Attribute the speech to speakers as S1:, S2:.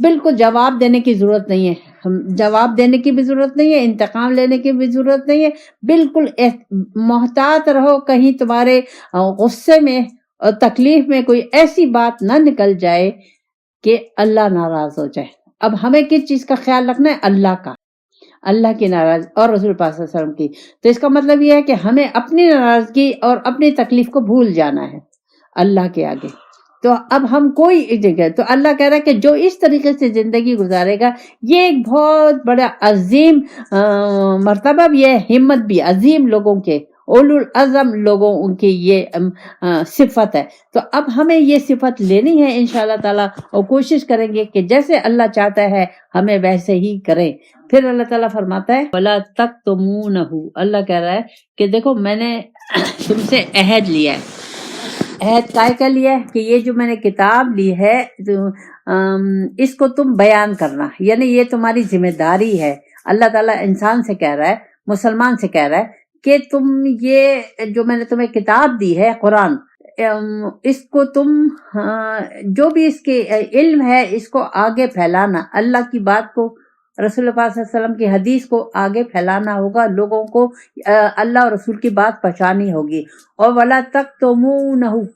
S1: بالکل جواب دینے کی ضرورت نہیں ہے، جواب دینے کی بھی ضرورت نہیں ہے، انتقام لینے کی بھی ضرورت نہیں ہے، بالکل محتاط رہو کہیں تمہارے غصے میں اور تکلیف میں کوئی ایسی بات نہ نکل جائے کہ اللہ ناراض ہو جائے۔ اب ہمیں کس چیز کا خیال رکھنا ہے؟ اللہ کی ناراض اور رسول پاک صلی اللہ علیہ وسلم کی۔ تو اس کا مطلب یہ ہے کہ ہمیں اپنی ناراضگی اور اپنی تکلیف کو بھول جانا ہے اللہ کے آگے۔ تو اب ہم کوئی جگہ، تو اللہ کہہ رہا ہے کہ جو اس طریقے سے زندگی گزارے گا، یہ ایک بہت بڑا عظیم مرتبہ بھی ہے، ہمت بھی عظیم لوگوں کے، اولو العزم لوگوں ان کی یہ صفت ہے۔ تو اب ہمیں یہ صفت لینی ہے انشاءاللہ تعالیٰ، اور کوشش کریں گے کہ جیسے اللہ چاہتا ہے ہمیں ویسے ہی کریں۔ پھر اللہ تعالیٰ فرماتا ہے وَلَا تَكْتُمُونَهُ، اللہ کہہ رہا ہے کہ دیکھو میں نے تم سے عہد لیا ہے۔ عہد کا لیا ہے کہ یہ جو میں نے کتاب لی ہے اس کو تم بیان کرنا، یعنی یہ تمہاری ذمہ داری ہے۔ اللہ تعالیٰ انسان سے کہہ رہا ہے، مسلمان سے کہہ رہا ہے کہ تم یہ جو میں نے تمہیں کتاب دی ہے قرآن، اس کو تم جو بھی اس کے علم ہے اس کو آگے پھیلانا، اللہ کی بات کو، رسول اللہ صلی اللہ علیہ وسلم کی حدیث کو آگے پھیلانا ہوگا، لوگوں کو اللہ اور رسول کی بات پہنچانی ہوگی۔ اور وَلَا تَكْتُمُونَهُ،